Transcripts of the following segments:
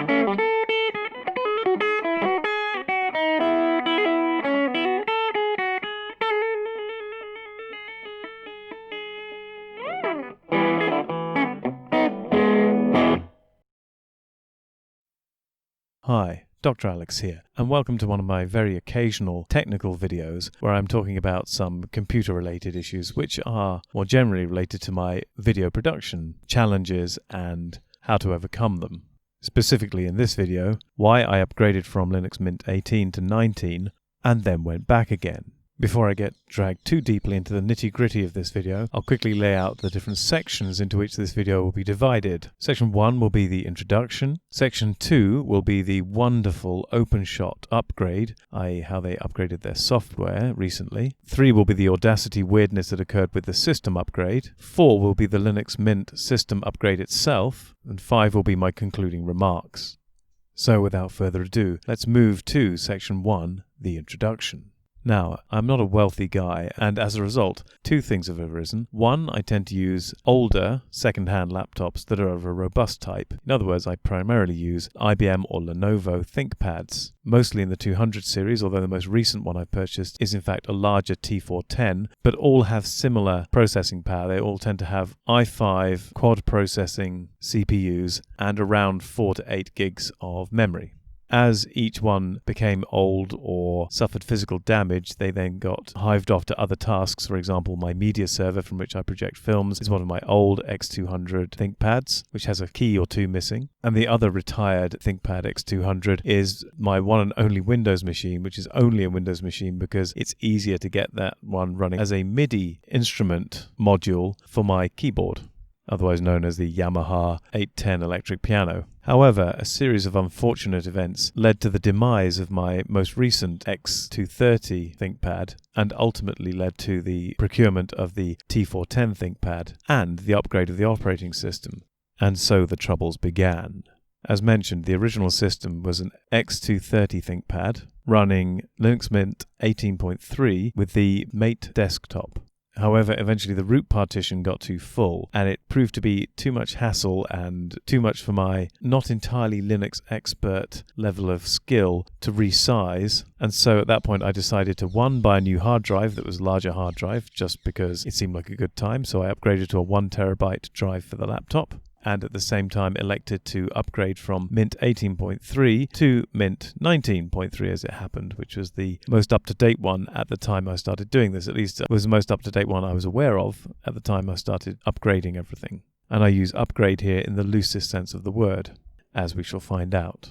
Hi, Dr. Alex here, and welcome to one of my very occasional technical videos where I'm talking about some computer-related issues which are more generally related to my video production challenges and how to overcome them. Specifically in this video, why I upgraded from Linux Mint 18 to 19 and then went back again. Before I get dragged too deeply into the nitty-gritty of this video, I'll quickly lay out the different sections into which this video will be divided. Section 1 will be the introduction. Section 2 will be the wonderful OpenShot upgrade, i.e. how they upgraded their software recently. 3 will be the Audacity weirdness that occurred with the system upgrade. 4 will be the Linux Mint system upgrade itself. And 5 will be my concluding remarks. So without further ado, let's move to Section 1, the introduction. Now, I'm not a wealthy guy, and as a result, two things have arisen. One, I tend to use older, second-hand laptops that are of a robust type. In other words, I primarily use IBM or Lenovo ThinkPads, mostly in the 200 series, although the most recent one I've purchased is in fact a larger T410, but all have similar processing power. They all tend to have i5 quad processing CPUs and around 4 to 8 gigs of memory. As each one became old or suffered physical damage, they then got hived off to other tasks. For example, my media server from which I project films is one of my old X200 ThinkPads, which has a key or two missing. And the other retired ThinkPad X200 is my one and only Windows machine, which is only a Windows machine because it's easier to get that one running as a MIDI instrument module for my keyboard, otherwise known as the Yamaha 810 electric piano. However, a series of unfortunate events led to the demise of my most recent X230 ThinkPad and ultimately led to the procurement of the T410 ThinkPad and the upgrade of the operating system. And so the troubles began. As mentioned, the original system was an X230 ThinkPad running Linux Mint 18.3 with the Mate desktop. However, eventually the root partition got too full, and it proved to be too much hassle and too much for my not entirely Linux expert level of skill to resize. And so at that point I decided to buy a new hard drive that was a larger hard drive just because it seemed like a good time. So I upgraded to a 1 terabyte drive for the laptop, and at the same time elected to upgrade from Mint 18.3 to Mint 19.3 as it happened, which was the most up-to-date one at the time I started doing this. At least it was the most up-to-date one I was aware of at the time I started upgrading everything. And I use upgrade here in the loosest sense of the word, as we shall find out.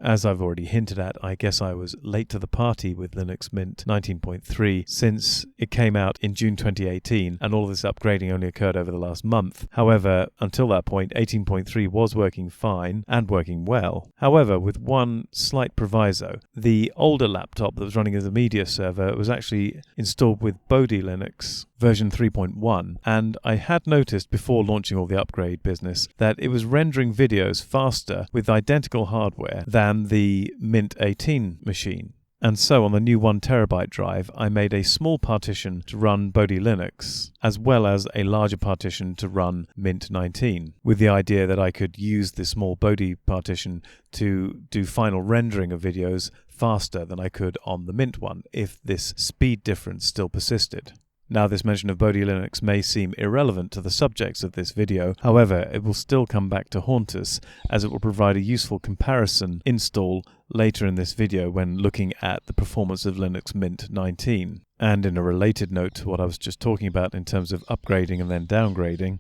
As I've already hinted at, I guess I was late to the party with Linux Mint 19.3 since it came out in June 2018 and all this upgrading only occurred over the last month. However, until that point, 18.3 was working fine and working well. However, with one slight proviso, the older laptop that was running as a media server was actually installed with Bodhi Linux version 3.1, and I had noticed before launching all the upgrade business that it was rendering videos faster with identical hardware than the Mint 18 machine. And so on the new 1 terabyte drive, I made a small partition to run Bodhi Linux, as well as a larger partition to run Mint 19, with the idea that I could use the small Bodhi partition to do final rendering of videos faster than I could on the Mint one, if this speed difference still persisted. Now, this mention of Bodhi Linux may seem irrelevant to the subjects of this video, however, it will still come back to haunt us, as it will provide a useful comparison install later in this video when looking at the performance of Linux Mint 19. And in a related note to what I was just talking about in terms of upgrading and then downgrading,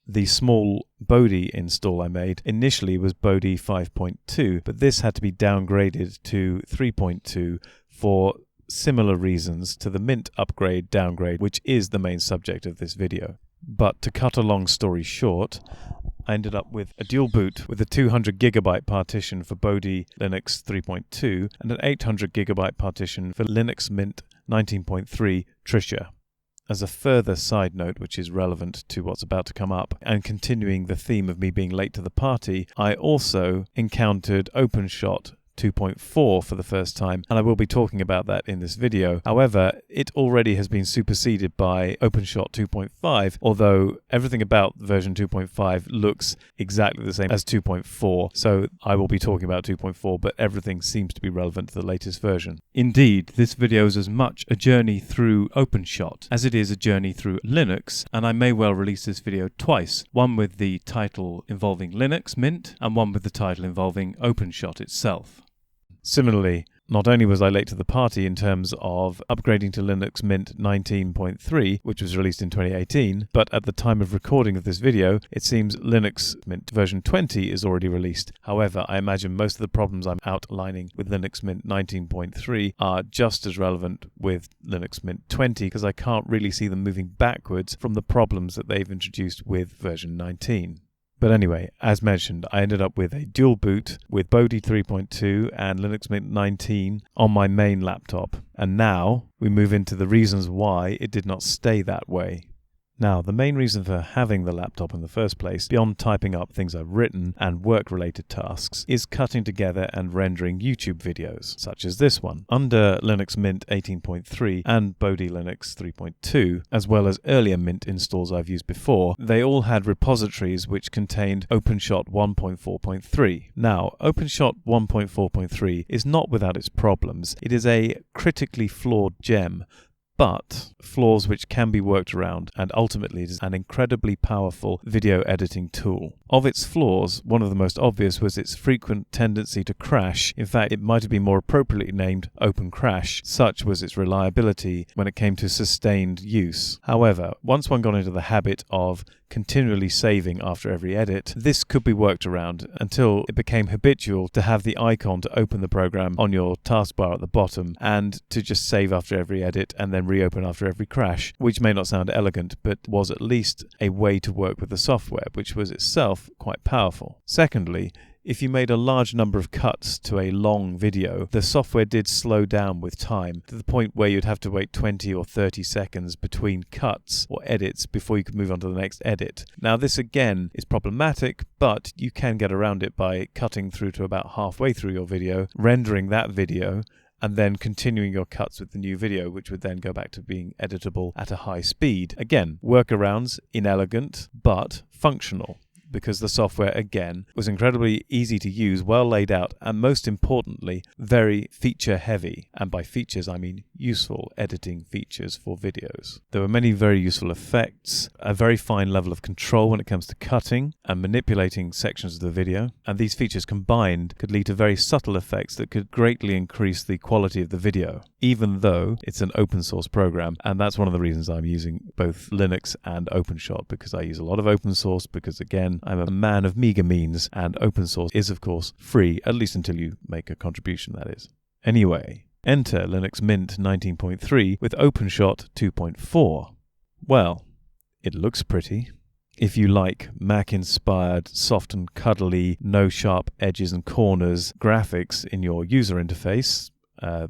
the small Bodhi install I made initially was Bodhi 5.2, but this had to be downgraded to 3.2 for similar reasons to the Mint upgrade downgrade, which is the main subject of this video. But to cut a long story short, I ended up with a dual boot with a 200 gigabyte partition for Bodhi Linux 3.2 and an 800 gigabyte partition for Linux Mint 19.3 Tricia. As a further side note which is relevant to what's about to come up, and continuing the theme of me being late to the party, I also encountered OpenShot 2.4 for the first time, and I will be talking about that in this video. However, it already has been superseded by OpenShot 2.5, although everything about version 2.5 looks exactly the same as 2.4, so I will be talking about 2.4, but everything seems to be relevant to the latest version. Indeed, this video is as much a journey through OpenShot as it is a journey through Linux, and I may well release this video twice, one with the title involving Linux Mint and one with the title involving OpenShot itself. Similarly, not only was I late to the party in terms of upgrading to Linux Mint 19.3, which was released in 2018, but at the time of recording of this video, it seems Linux Mint version 20 is already released. However, I imagine most of the problems I'm outlining with Linux Mint 19.3 are just as relevant with Linux Mint 20, because I can't really see them moving backwards from the problems that they've introduced with version 19. But anyway, as mentioned, I ended up with a dual boot with Bodhi 3.2 and Linux Mint 19 on my main laptop. And now we move into the reasons why it did not stay that way. Now, the main reason for having the laptop in the first place, beyond typing up things I've written and work-related tasks, is cutting together and rendering YouTube videos, such as this one. Under Linux Mint 18.3 and Bodhi Linux 3.2, as well as earlier Mint installs I've used before, they all had repositories which contained OpenShot 1.4.3. Now, OpenShot 1.4.3 is not without its problems. It is a critically flawed gem, but flaws which can be worked around, and ultimately it is an incredibly powerful video editing tool. Of its flaws, one of the most obvious was its frequent tendency to crash. In fact, it might have been more appropriately named Open Crash. Such was its reliability when it came to sustained use. However, once one got into the habit of continually saving after every edit, this could be worked around until it became habitual to have the icon to open the program on your taskbar at the bottom and to just save after every edit and then reopen after every crash, which may not sound elegant, but was at least a way to work with the software, which was itself quite powerful. Secondly, if you made a large number of cuts to a long video, the software did slow down with time, to the point where you'd have to wait 20 or 30 seconds between cuts or edits before you could move on to the next edit. Now this again is problematic, but you can get around it by cutting through to about halfway through your video, rendering that video, and then continuing your cuts with the new video, which would then go back to being editable at a high speed. Again, workarounds, inelegant, but functional, because the software, again, was incredibly easy to use, well laid out, and most importantly, very feature heavy. And by features, I mean useful editing features for videos. There were many very useful effects, a very fine level of control when it comes to cutting and manipulating sections of the video, and these features combined could lead to very subtle effects that could greatly increase the quality of the video, even though it's an open source program. And that's one of the reasons I'm using both Linux and OpenShot, because I use a lot of open source, because again, I'm a man of meager means, and open source is of course free, at least until you make a contribution, that is. Anyway, enter Linux Mint 19.3 with OpenShot 2.4. Well, it looks pretty. If you like Mac-inspired, soft and cuddly, no sharp edges and corners graphics in your user interface,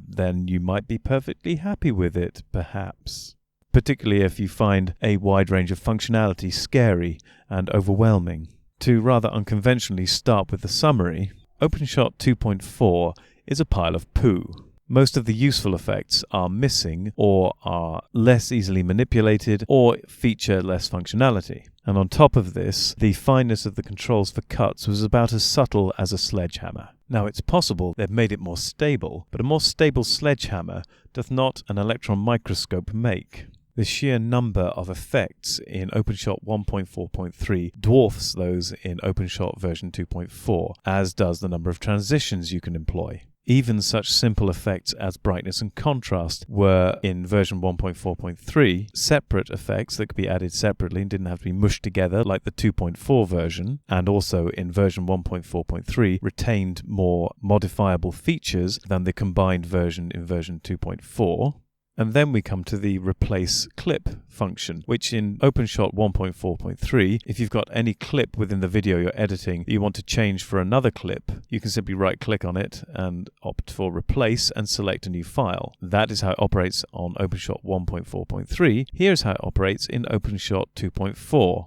then you might be perfectly happy with it, perhaps. Particularly if you find a wide range of functionality scary and overwhelming. To rather unconventionally start with the summary, OpenShot 2.4 is a pile of poo. Most of the useful effects are missing, or are less easily manipulated, or feature less functionality. And on top of this, the fineness of the controls for cuts was about as subtle as a sledgehammer. Now it's possible they've made it more stable, but a more stable sledgehammer doth not an electron microscope make. The sheer number of effects in OpenShot 1.4.3 dwarfs those in OpenShot version 2.4, as does the number of transitions you can employ. Even such simple effects as brightness and contrast were, in version 1.4.3, separate effects that could be added separately and didn't have to be mushed together like the 2.4 version, and also in version 1.4.3 retained more modifiable features than the combined version in version 2.4. And then we come to the replace clip function, which in OpenShot 1.4.3, if you've got any clip within the video you're editing that you want to change for another clip, you can simply right-click on it and opt for replace and select a new file. That is how it operates on OpenShot 1.4.3. Here's how it operates in OpenShot 2.4.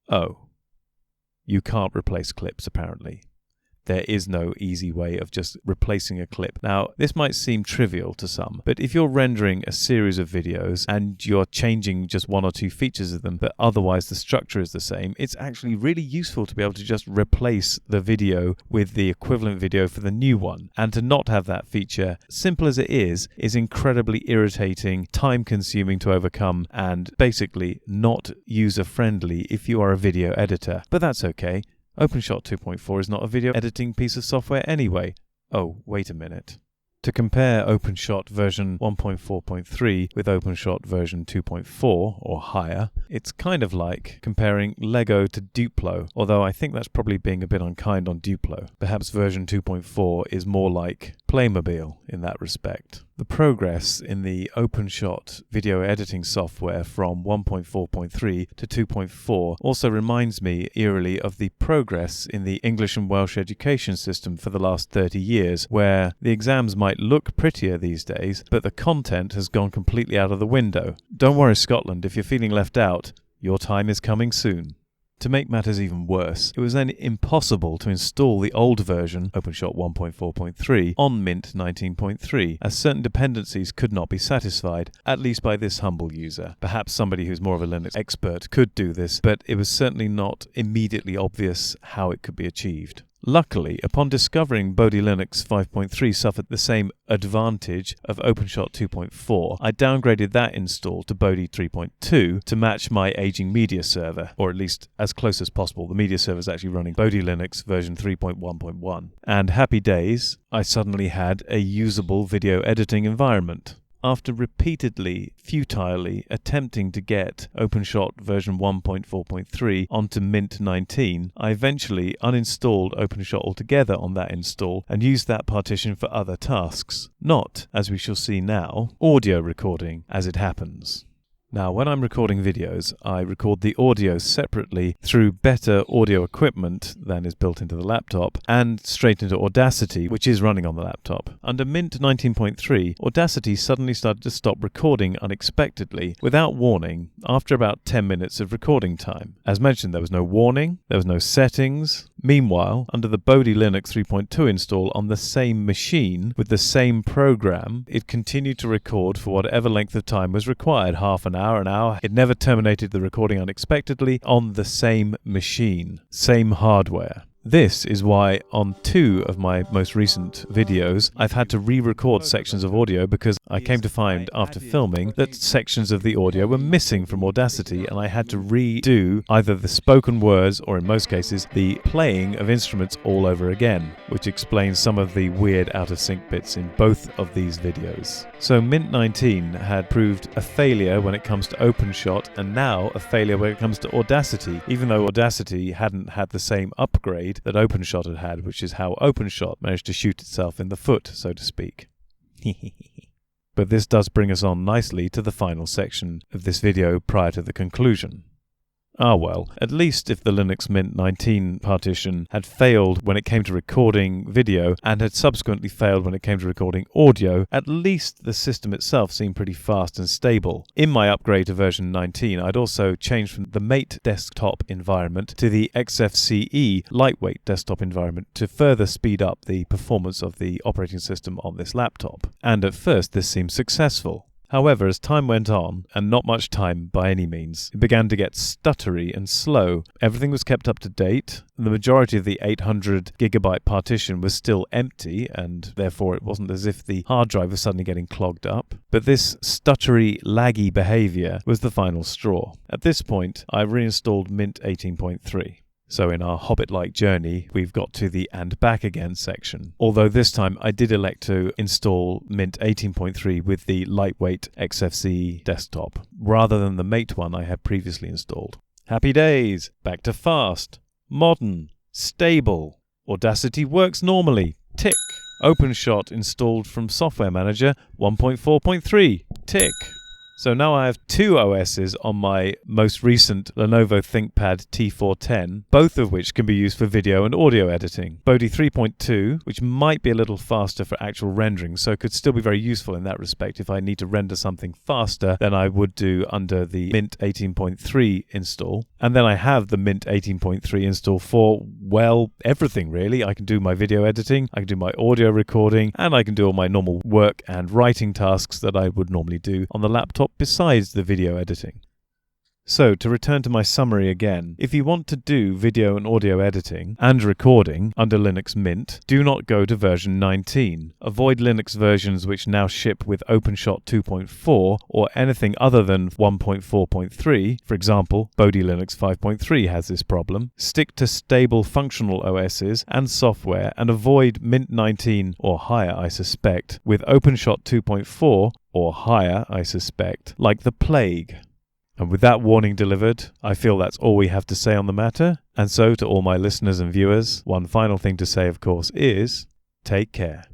Oh, you can't replace clips apparently. there is no easy way of just replacing a clip. Now, this might seem trivial to some, but if you're rendering a series of videos and you're changing just one or two features of them, but otherwise the structure is the same, it's actually really useful to be able to just replace the video with the equivalent video for the new one. And to not have that feature, simple as it is incredibly irritating, time-consuming to overcome, and basically not user-friendly if you are a video editor. But that's okay. OpenShot 2.4 is not a video editing piece of software anyway. Oh, wait a minute. To compare OpenShot version 1.4.3 with OpenShot version 2.4 or higher, it's kind of like comparing Lego to Duplo, although I think that's probably being a bit unkind on Duplo. Perhaps version 2.4 is more like Playmobil in that respect. The progress in the OpenShot video editing software from 1.4.3 to 2.4 also reminds me eerily of the progress in the English and Welsh education system for the last 30 years, where the exams might look prettier these days, but the content has gone completely out of the window. Don't worry, Scotland, if you're feeling left out, your time is coming soon. To make matters even worse, it was then impossible to install the old version, OpenShot 1.4.3, on Mint 19.3, as certain dependencies could not be satisfied, at least by this humble user. Perhaps somebody who's more of a Linux expert could do this, but it was certainly not immediately obvious how it could be achieved. Luckily, upon discovering Bodhi Linux 5.3 suffered the same advantage of OpenShot 2.4, I downgraded that install to Bodhi 3.2 to match my aging media server, or at least as close as possible. The media server is actually running Bodhi Linux version 3.1.1. And happy days, I suddenly had a usable video editing environment. After repeatedly, futilely attempting to get OpenShot version 1.4.3 onto Mint 19, I eventually uninstalled OpenShot altogether on that install and used that partition for other tasks. Not, as we shall see now, audio recording as it happens. Now, when I'm recording videos, I record the audio separately through better audio equipment than is built into the laptop and straight into Audacity, which is running on the laptop. Under Mint 19.3, Audacity suddenly started to stop recording unexpectedly without warning after about 10 minutes of recording time. As mentioned, there was no warning, there was no settings. Meanwhile, under the Bodhi Linux 3.2 install on the same machine with the same program, it continued to record for whatever length of time was required, half an hour. It never terminated the recording unexpectedly on the same machine, same hardware. This is why on 2 of my most recent videos I've had to re-record sections of audio because I came to find after filming that sections of the audio were missing from Audacity, and I had to redo either the spoken words or in most cases the playing of instruments all over again, which explains some of the weird out of sync bits in both of these videos. So Mint 19 had proved a failure when it comes to OpenShot, and now a failure when it comes to Audacity, even though Audacity hadn't had the same upgrade that OpenShot had, which is how OpenShot managed to shoot itself in the foot, so to speak. But this does bring us on nicely to the final section of this video prior to the conclusion. Ah well, at least if the Linux Mint 19 partition had failed when it came to recording video and had subsequently failed when it came to recording audio, at least the system itself seemed pretty fast and stable. In my upgrade to version 19, I'd also changed from the Mate desktop environment to the XFCE lightweight desktop environment to further speed up the performance of the operating system on this laptop. And at first this seemed successful. However, as time went on, and not much time by any means, it began to get stuttery and slow. Everything was kept up to date. The majority of the 800 gigabyte partition was still empty, and therefore it wasn't as if the hard drive was suddenly getting clogged up. But this stuttery, laggy behavior was the final straw. At this point, I reinstalled Mint 18.3. So in our Hobbit-like journey, we've got to the and back again section. Although this time I did elect to install Mint 18.3 with the lightweight XFCE desktop, rather than the Mate one I had previously installed. Happy days! Back to fast, modern, stable. Audacity works normally. Tick. OpenShot installed from Software Manager 1.4.3. Tick. So now I have 2 OSs on my most recent Lenovo ThinkPad T410, both of which can be used for video and audio editing. Bodhi 3.2, which might be a little faster for actual rendering, so could still be very useful in that respect if I need to render something faster than I would do under the Mint 18.3 install. And then I have the Mint 18.3 install for well, everything really. I can do my video editing, I can do my audio recording, and I can do all my normal work and writing tasks that I would normally do on the laptop besides the video editing. So, to return to my summary again, if you want to do video and audio editing and recording under Linux Mint, do not go to version 19. Avoid Linux versions which now ship with OpenShot 2.4 or anything other than 1.4.3. For example, Bodhi Linux 5.3 has this problem. Stick to stable functional OSs and software and avoid Mint 19 or higher, I suspect, with OpenShot 2.4 or higher, I suspect, like the plague. And with that warning delivered, I feel that's all we have to say on the matter. And so to all my listeners and viewers, one final thing to say, of course, is take care.